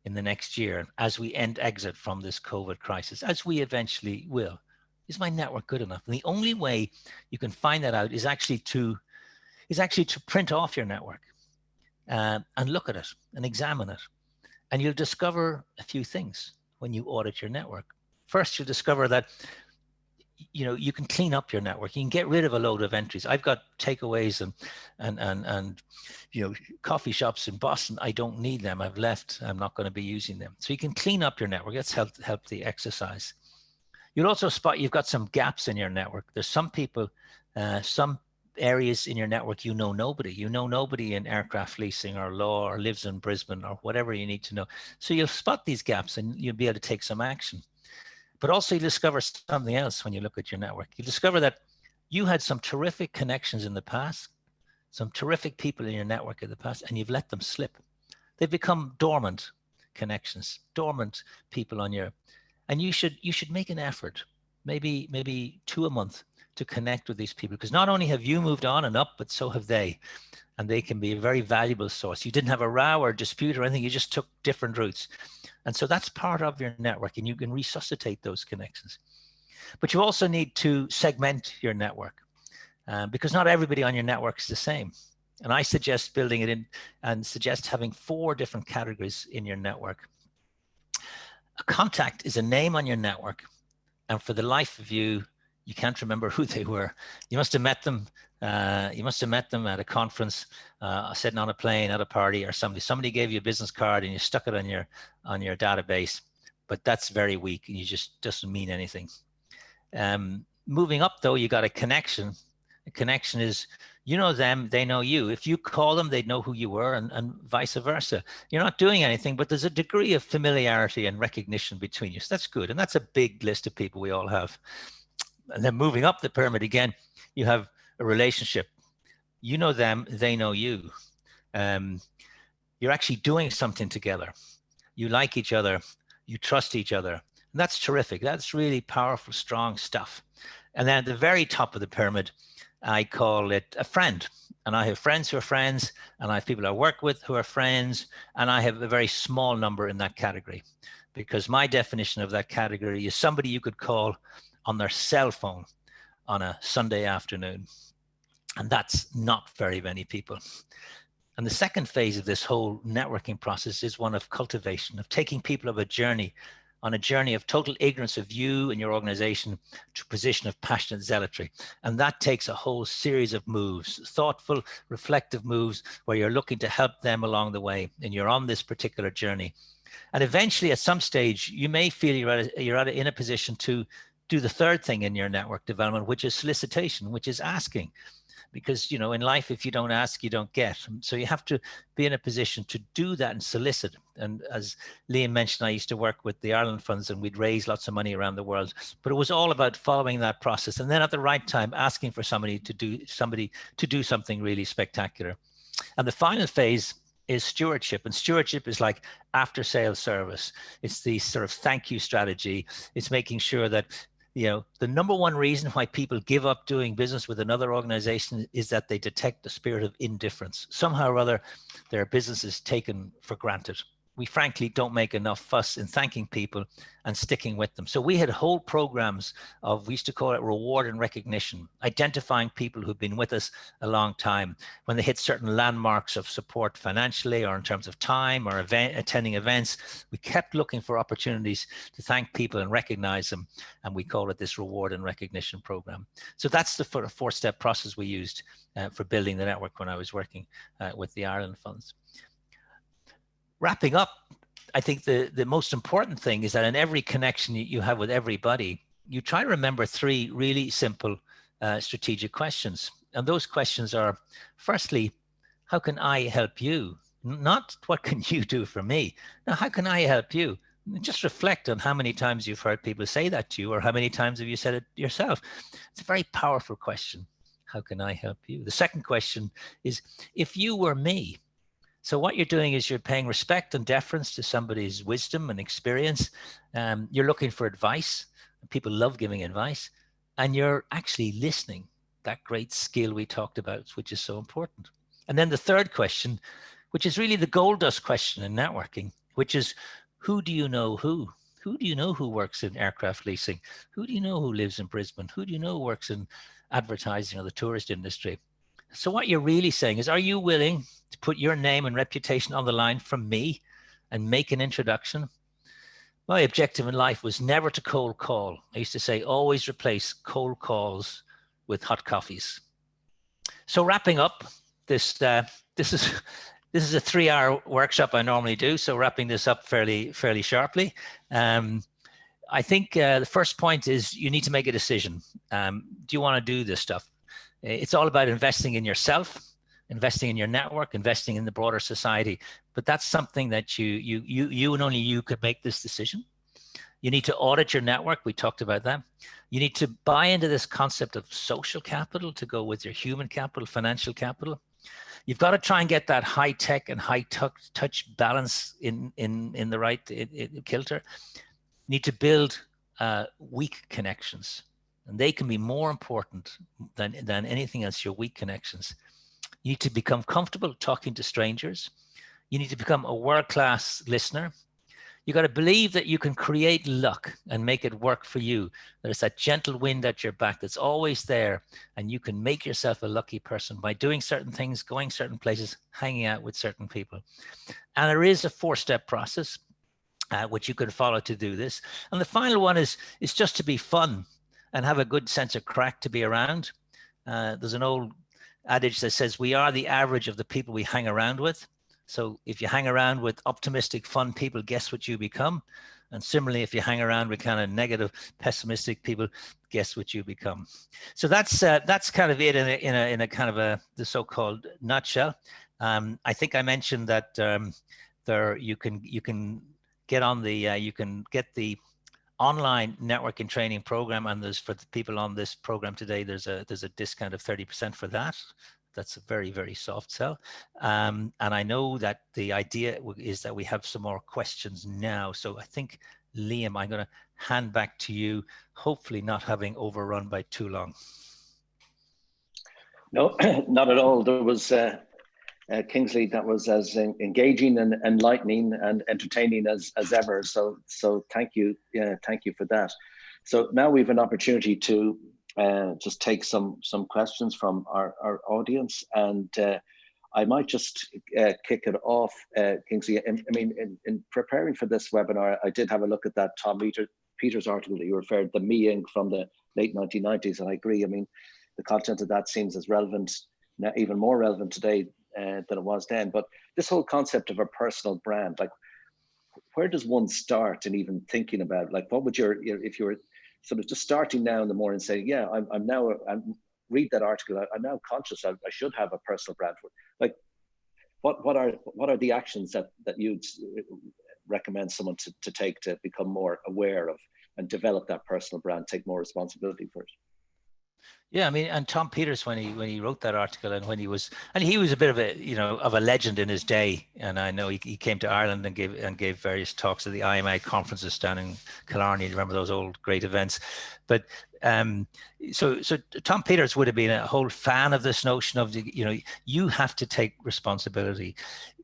in the next year as we exit from this COVID crisis, as we eventually will? Is my network good enough? And the only way you can find that out is actually to print off your network and look at it and examine it. And you'll discover a few things when you audit your network. First, you'll discover that you can clean up your network. You can get rid of a load of entries. I've got takeaways and coffee shops in Boston. I don't need them. I've left. I'm not going to be using them. So you can clean up your network. That's help the exercise. You'll also spot you've got some gaps in your network. There's some people, some areas in your network nobody. You know nobody in aircraft leasing or law or lives in Brisbane or whatever you need to know. So you'll spot these gaps and you'll be able to take some action. But also you discover something else when you look at your network. You discover that you had some terrific connections in the past, some terrific people in your network in the past, and you've let them slip. They've become dormant connections, dormant people and you should make an effort, maybe 2 a month, to connect with these people, because not only have you moved on and up, but so have they. And they can be a very valuable source. You didn't have a row or dispute or anything, you just took different routes. And so that's part of your network, and you can resuscitate those connections. But you also need to segment your network because not everybody on your network is the same. And I suggest building it in and suggest having 4 different categories in your network. A contact is a name on your network, and for the life of you, you can't remember who they were. You must have met them. You must have met them at a conference, sitting on a plane at a party, or somebody gave you a business card and you stuck it on your database. But that's very weak, and you just doesn't mean anything. Moving up though, you got a connection. A connection is, you know them, they know you. If you call them, they'd know who you were, and vice versa. You're not doing anything, but there's a degree of familiarity and recognition between you. So that's good, and that's a big list of people we all have. And then moving up the pyramid again, you have a relationship. You know them, they know you. You're actually doing something together. You like each other, you trust each other. And that's terrific. That's really powerful, strong stuff. And then at the very top of the pyramid, I call it a friend. And I have friends who are friends, and I have people I work with who are friends, and I have a very small number in that category, because my definition of that category is somebody you could call on their cell phone on a Sunday afternoon. And that's not very many people. And the second phase of this whole networking process is one of cultivation, of taking people on a journey of total ignorance of you and your organization to a position of passionate zealotry. And that takes a whole series of moves, thoughtful, reflective moves, where you're looking to help them along the way, and you're on this particular journey. And eventually, at some stage, you may feel you're in a position to do the third thing in your network development, which is solicitation, which is asking. Because, in life, if you don't ask, you don't get. So you have to be in a position to do that and solicit. And as Liam mentioned, I used to work with the Ireland funds, and we'd raise lots of money around the world. But it was all about following that process, and then at the right time, asking for somebody to do something really spectacular. And the final phase is stewardship. And stewardship is like after sales service. It's the sort of thank you strategy. It's making sure that The number one reason why people give up doing business with another organization is that they detect the spirit of indifference. Somehow or other, their business is taken for granted. We frankly don't make enough fuss in thanking people and sticking with them. So we had whole programs we used to call it reward and recognition, identifying people who've been with us a long time. When they hit certain landmarks of support financially or in terms of time or attending events, we kept looking for opportunities to thank people and recognize them. And we call it this reward and recognition program. So that's the four-step process we used for building the network when I was working with the Ireland funds. Wrapping up, I think the most important thing is that in every connection you have with everybody, you try to remember three really simple strategic questions. And those questions are, firstly, how can I help you? Not what can you do for me? Now, how can I help you? Just reflect on how many times you've heard people say that to you, or how many times have you said it yourself. It's a very powerful question. How can I help you? The second question is, if you were me. So what you're doing is you're paying respect and deference to somebody's wisdom and experience. You're looking for advice. People love giving advice. And you're actually listening, that great skill we talked about, which is so important. And then the third question, which is really the gold dust question in networking, which is, who do you know who? Who do you know who works in aircraft leasing? Who do you know who lives in Brisbane? Who do you know who works in advertising or the tourist industry? So what you're really saying is, are you willing to put your name and reputation on the line from me and make an introduction? My objective in life was never to cold call. I used to say, always replace cold calls with hot coffees. So wrapping up, this is a 3-hour workshop I normally do. So wrapping this up fairly sharply. I think the first point is you need to make a decision. Do you want to do this stuff? It's all about investing in yourself, investing in your network, investing in the broader society. But that's something that you and only you could make this decision. You need to audit your network. We talked about that. You need to buy into this concept of social capital to go with your human capital, financial capital. You've got to try and get that high tech and high touch balance in the right kilter. You need to build weak connections. And they can be more important than anything else, your weak connections. You need to become comfortable talking to strangers. You need to become a world-class listener. You got to believe that you can create luck and make it work for you. There's that gentle wind at your back that's always there, and you can make yourself a lucky person by doing certain things, going certain places, hanging out with certain people. And there is a 4-step process which you can follow to do this. And the final one is just to be fun and have a good sense of crack to be around. There's an old adage that says we are the average of the people we hang around with. So if you hang around with optimistic, fun people, guess what you become? And similarly, if you hang around with kind of negative, pessimistic people, guess what you become? So that's kind of it in a kind of the so-called nutshell. I think I mentioned that you can get on the you can get the online networking training program, and there's, for the people on this program today, there's a discount of 30% for that. That's a very, very soft sell. And I know that the idea is that we have some more questions now. So I think, Liam, I'm going to hand back to you, hopefully not having overrun by too long. No, not at all. There was Kingsley, that was as engaging and enlightening and entertaining as ever. So thank you, thank you for that. So now we have an opportunity to just take some questions from our audience, and I might just kick it off, Kingsley. I mean, in preparing for this webinar, I did have a look at that Tom Peters article that you referred, the Me Inc. from the late 1990s, and I agree. I mean, the content of that seems as relevant now, even more relevant today than it was then. But this whole concept of a personal brand, like, where does one start in even thinking about, like, what would if you were sort of just starting now in the morning saying, yeah, I'm now, read that article, I'm now conscious I should have a personal brand. Like, what are the actions that you'd recommend someone to take to become more aware of and develop that personal brand, take more responsibility for it? Yeah, I mean, and Tom Peters, when he wrote that article, and he was a bit of a legend in his day. And I know he came to Ireland and gave various talks at the IMI conferences down in Killarney. Remember those old great events? But so Tom Peters would have been a whole fan of this notion of you have to take responsibility.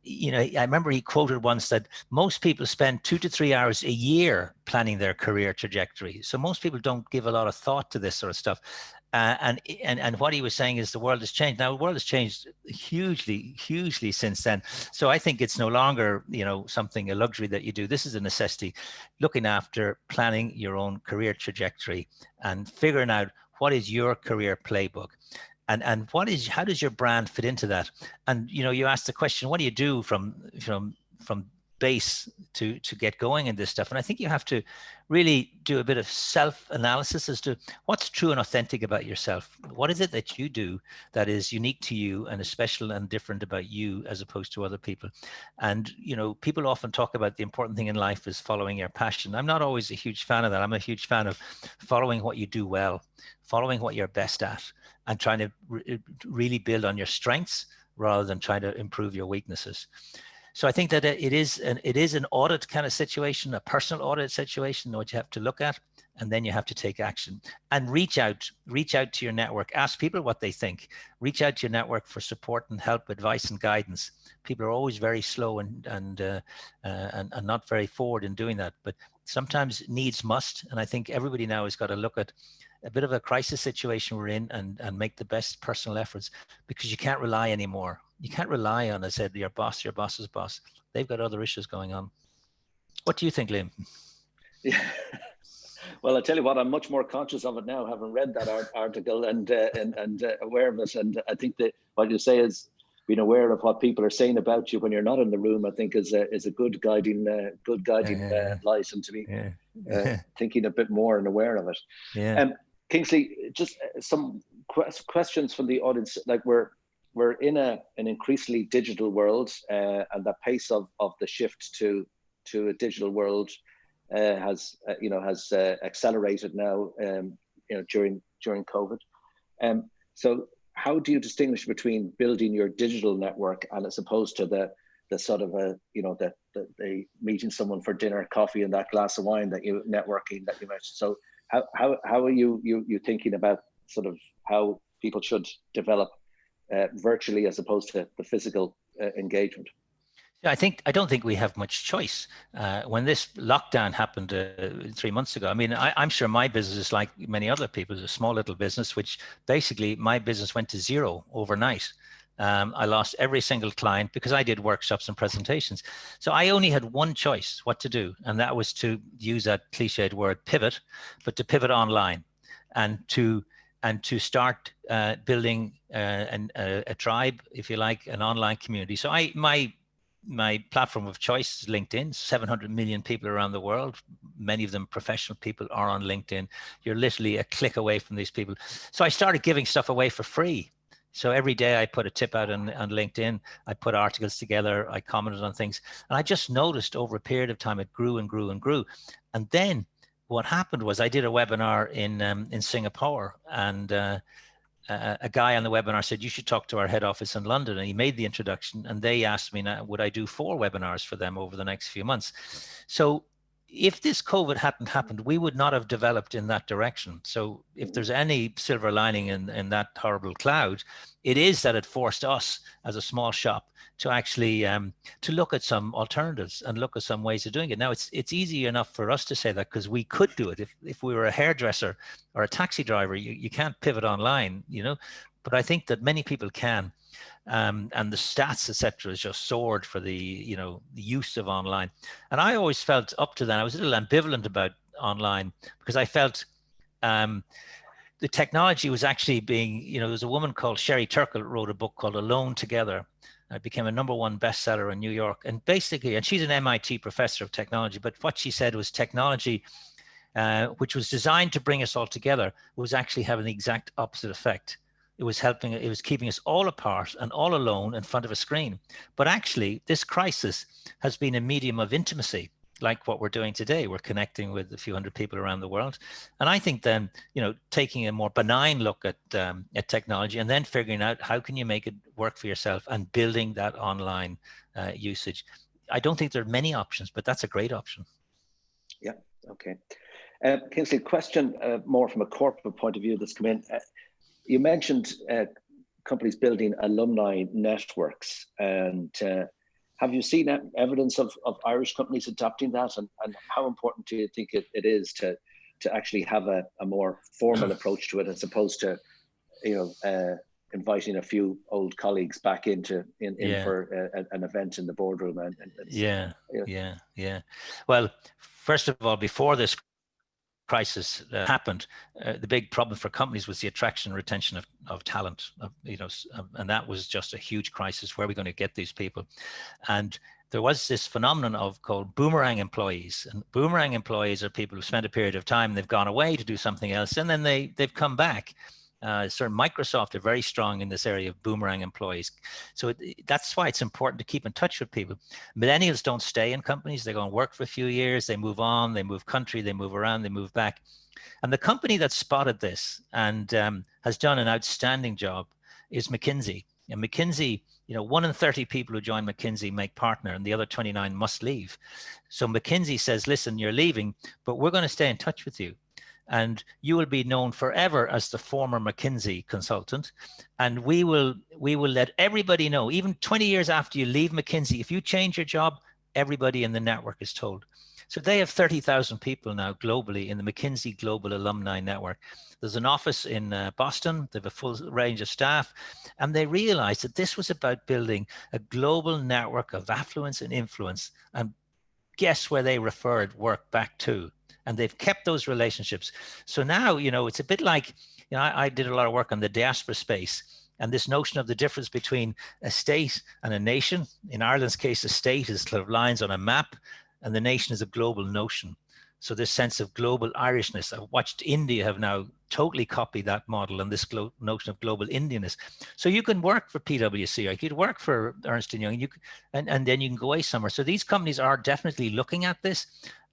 I remember he quoted once that most people spend 2 to 3 hours a year planning their career trajectory. So most people don't give a lot of thought to this sort of stuff. And what he was saying is the world has changed. Now, the world has changed hugely since then. So I think it's no longer, a luxury that you do. This is a necessity, looking after planning your own career trajectory and figuring out what is your career playbook. And how does your brand fit into that? And you asked the question, what do you do from base to get going in this stuff? And I think you have to really do a bit of self-analysis as to what's true and authentic about yourself. What is it that you do that is unique to you and is special and different about you as opposed to other people? And people often talk about the important thing in life is following your passion. I'm not always a huge fan of that. I'm a huge fan of following what you do well, following what you're best at, and trying to really build on your strengths rather than trying to improve your weaknesses. So I think that it is an audit kind of situation, a personal audit situation, what you have to look at, and then you have to take action and reach out to your network, ask people what they think, reach out to your network for support and help, advice and guidance. People are always very slow and not very forward in doing that, but sometimes needs must. And I think everybody now has got to look at a bit of a crisis situation we're in and make the best personal efforts, because you can't rely anymore. You can't rely on, as I said, your boss's boss. They've got other issues going on. What do you think, Liam? Yeah. Well, I tell you what, I'm much more conscious of it now, having read that article and aware of it. And I think that what you say is being aware of what people are saying about you when you're not in the room, I think is a good guiding light, and to be thinking a bit more and aware of it. Yeah. Kingsley, just some questions from the audience. Like we're in an increasingly digital world, and the pace of the shift to a digital world has accelerated now, during COVID. So how do you distinguish between building your digital network and as opposed to the sort of the meeting someone for dinner, coffee, and that glass of wine that you networking that you mentioned? So how are you thinking about sort of how people should develop virtually as opposed to the physical engagement? Yeah, I don't think we have much choice. When this lockdown happened 3 months ago, I mean, I'm sure my business is like many other people's, a small little business, which basically my business went to zero overnight. I lost every single client because I did workshops and presentations. So I only had one choice what to do, and that was to use that cliched word pivot, but to pivot online and to start building a tribe, if you like, an online community. So my platform of choice is LinkedIn. 700 million people around the world, many of them professional people, are on LinkedIn. You're literally a click away from these people. So I started giving stuff away for free. So every day I put a tip out on LinkedIn. I put articles together. I commented on things. And I just noticed over a period of time, it grew and grew and grew. And then what happened was I did a webinar in Singapore, and a guy on the webinar said, you should talk to our head office in London. And he made the introduction, and they asked me, would I do 4 webinars for them over the next few months? So if this COVID hadn't happened, we would not have developed in that direction. So if there's any silver lining in that horrible cloud, it is that it forced us as a small shop to actually to look at some alternatives and look at some ways of doing it. Now, it's easy enough for us to say that because we could do it. If we were a hairdresser or a taxi driver, you can't pivot online, but I think that many people can. And the stats, etc., has just soared for the use of online. And I always felt up to then, I was a little ambivalent about online because I felt the technology was actually being, there's a woman called Sherry Turkle wrote a book called Alone Together. It became a #1 bestseller in New York. And basically, and she's an MIT professor of technology, but what she said was technology, which was designed to bring us all together, was actually having the exact opposite effect. It was keeping us all apart and all alone in front of a screen. But actually, this crisis has been a medium of intimacy. like what we're doing today. We're connecting with a few hundred people around the world. And I think then, taking a more benign look at technology and then figuring out how can you make it work for yourself and building that online usage. I don't think there are many options, but that's a great option. Yeah, okay. Kingsley, question more from a corporate point of view that's come in. You mentioned companies building alumni networks, and have you seen evidence of Irish companies adopting that, and how important do you think it is to actually have a more formal approach to it, as opposed to inviting a few old colleagues back in for an event in the boardroom? Yeah. Well, first of all, before this crisis happened, the big problem for companies was the attraction and retention of talent, and that was just a huge crisis. Where are we going to get these people? And there was this phenomenon called boomerang employees. And boomerang employees are people who spent a period of time, they've gone away to do something else, and then they've come back. Microsoft are very strong in this area of boomerang employees. So that's why it's important to keep in touch with people. Millennials don't stay in companies. They go and work for a few years, they move on, they move country, they move around, they move back. And the company that spotted this and has done an outstanding job is McKinsey. And McKinsey, 1 in 30 people who join McKinsey make partner, and the other 29 must leave. So McKinsey says, listen, you're leaving, but we're going to stay in touch with you. And you will be known forever as the former McKinsey consultant. And we will let everybody know, even 20 years after you leave McKinsey, if you change your job, everybody in the network is told. So they have 30,000 people now globally in the McKinsey Global Alumni Network. There's an office in Boston. They have a full range of staff. And they realized that this was about building a global network of affluence and influence. And guess where they referred work back to? And they've kept those relationships. So now, it's a bit like, I did a lot of work on the diaspora space, and this notion of the difference between a state and a nation. In Ireland's case, a state is sort of lines on a map, and the nation is a global notion. So this sense of global Irishness, I've watched India have now totally copied that model and this notion of global Indianness. So you can work for PwC, or you could work for Ernst & Young, and then you can go away somewhere. So these companies are definitely looking at this.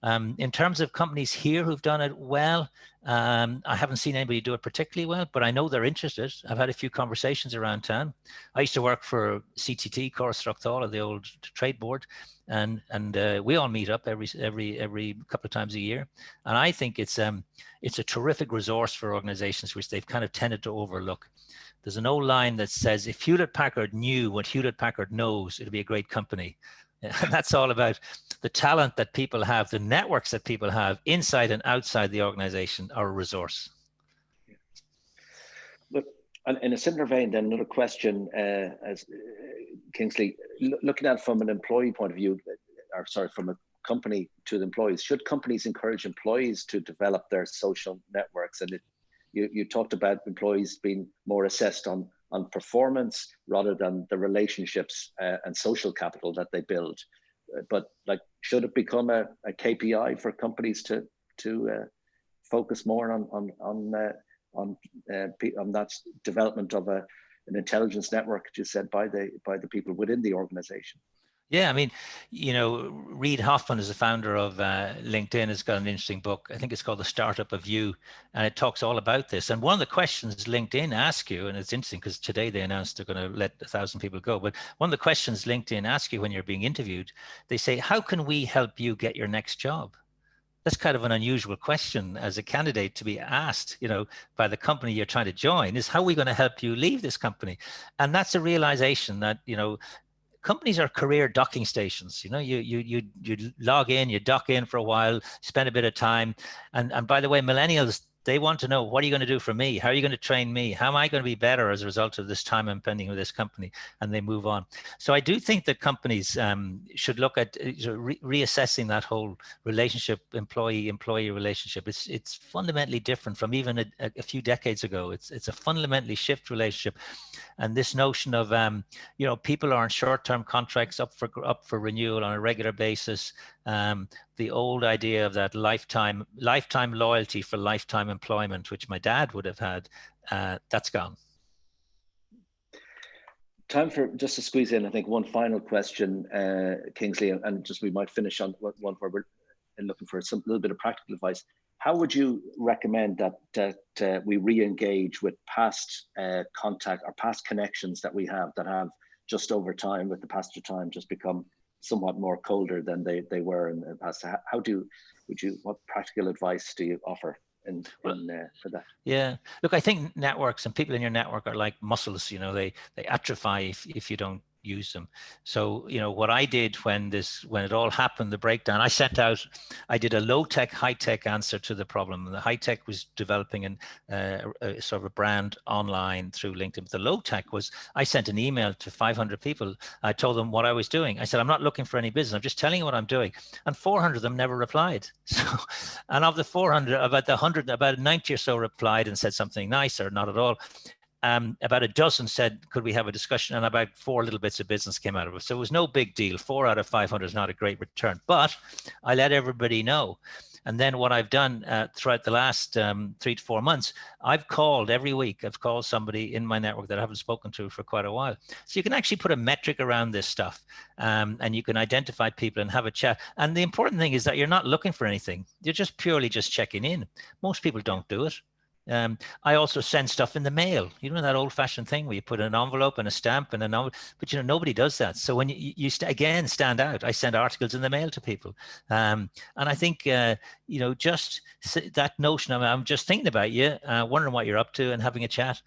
In terms of companies here who've done it well, I haven't seen anybody do it particularly well, but I know they're interested. I've had a few conversations around town. I used to work for CTT, Coruscant, the old trade board, and we all meet up every couple of times a year. And I think it's a terrific resource for organizations, which they've kind of tended to overlook. There's an old line that says, if Hewlett-Packard knew what Hewlett-Packard knows, it'd be a great company. And that's all about the talent that people have, the networks that people have inside and outside the organization are a resource. But in a similar vein, then another question, as Kingsley, looking at it from an employee point of view, from a company to the employees, should companies encourage employees to develop their social networks? And you talked about employees being more assessed on performance rather than the relationships and social capital that they build. But should it become a KPI for companies to focus more on that development of an intelligence network, as you said, by the people within the organization? Yeah, I mean, Reid Hoffman is the founder of LinkedIn, has got an interesting book. I think it's called The Startup of You, and it talks all about this. And one of the questions LinkedIn asks you, and it's interesting because today they announced they're going to let 1,000 people go, but one of the questions LinkedIn asks you when you're being interviewed, they say, how can we help you get your next job? That's kind of an unusual question as a candidate to be asked, by the company you're trying to join, is how are we going to help you leave this company? And that's a realization that, companies are career docking stations. You log in, you dock in for a while, spend a bit of time. And by the way, millennials, they want to know, what are you going to do for me? How are you going to train me? How am I going to be better as a result of this time I'm spending with this company? And they move on. So I do think that companies should look at reassessing that whole relationship, employee-employee relationship. It's fundamentally different from even a few decades ago. It's a fundamentally shift relationship. And this notion of, people are on short-term contracts up for renewal on a regular basis. The old idea of that lifetime loyalty for lifetime employment, which my dad would have had, that's gone. Time for just to squeeze in, I think, one final question, Kingsley, and just we might finish on one where we're looking for some little bit of practical advice, how would you recommend that we re-engage with past contact or past connections that we have that have just over time, with the passage of time, just become somewhat more colder than they were in the past? What practical advice do you offer for that? Yeah, look, I think networks and people in your network are like muscles. They atrophy if you don't use them. So what I did when it all happened, the breakdown, I did a low-tech, high-tech answer to the problem. The high-tech was developing a sort of a brand online through LinkedIn. The low-tech was, I sent an email to 500 people. I told them what I was doing. I said, I'm not looking for any business, I'm just telling you what I'm doing. And 400 of them never replied. So, and of the 400, about 90 or so replied and said something nice or not at all. About a dozen said, could we have a discussion? And about 4 little bits of business came out of it. So it was no big deal. 4 out of 500 is not a great return, but I let everybody know. And then what I've done throughout the last 3 to 4 months, I've called every week. I've called somebody in my network that I haven't spoken to for quite a while. So you can actually put a metric around this stuff, and you can identify people and have a chat. And the important thing is that you're not looking for anything. You're just purely just checking in. Most people don't do it. I also send stuff in the mail. That old-fashioned thing where you put an envelope and a stamp and an envelope, but nobody does that. So when you again stand out, I send articles in the mail to people, and I think just that notion of I'm just thinking about you, wondering what you're up to, and having a chat.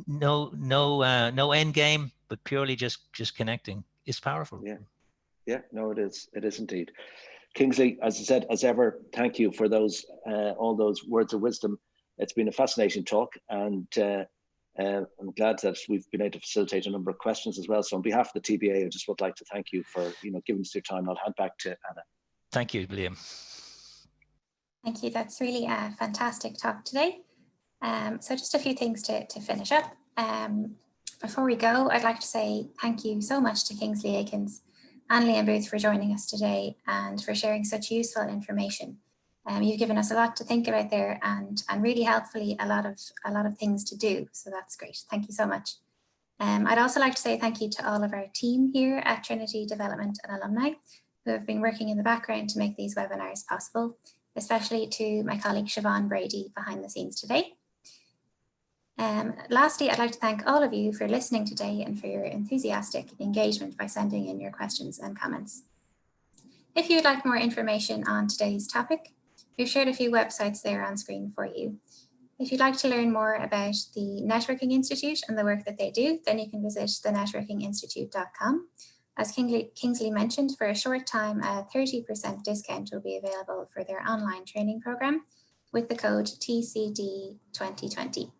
No end game, but purely just connecting is powerful. Yeah. No, it is. It is indeed. Kingsley, as I said, as ever, thank you for all those words of wisdom. It's been a fascinating talk, and I'm glad that we've been able to facilitate a number of questions as well. So on behalf of the TBA, I just would like to thank you for giving us your time. I'll hand back to Anna. Thank you, Liam. Thank you. That's really a fantastic talk today. So just a few things to finish up. Before we go, I'd like to say thank you so much to Kingsley Aikens and Liam Booth for joining us today and for sharing such useful information. You've given us a lot to think about there, and really helpfully a lot of things to do. So that's great. Thank you so much. I'd also like to say thank you to all of our team here at Trinity Development and Alumni who have been working in the background to make these webinars possible, especially to my colleague Siobhan Brady behind the scenes today. Lastly, I'd like to thank all of you for listening today and for your enthusiastic engagement by sending in your questions and comments. If you'd like more information on today's topic, we've shared a few websites there on screen for you. If you'd like to learn more about the Networking Institute and the work that they do, then you can visit thenetworkinginstitute.com. As Kingsley mentioned, for a short time, a 30% discount will be available for their online training program with the code TCD2020.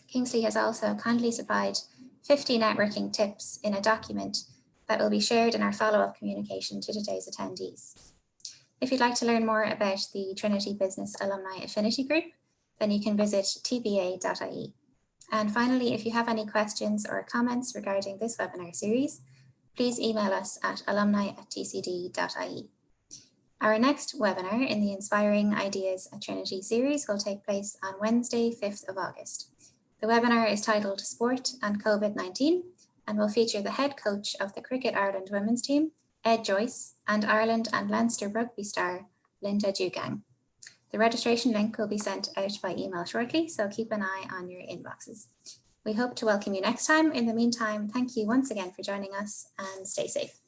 Kingsley has also kindly supplied 50 networking tips in a document that will be shared in our follow-up communication to today's attendees. If you'd like to learn more about the Trinity Business Alumni Affinity Group, then you can visit tba.ie. And finally, if you have any questions or comments regarding this webinar series, please email us at alumni@tcd.ie. Our next webinar in the Inspiring Ideas at Trinity series will take place on Wednesday, 5th of August. The webinar is titled Sport and COVID-19 and will feature the head coach of the Cricket Ireland women's team, Ed Joyce, and Ireland and Leinster rugby star, Linda Dugang. The registration link will be sent out by email shortly, so keep an eye on your inboxes. We hope to welcome you next time. In the meantime, thank you once again for joining us and stay safe.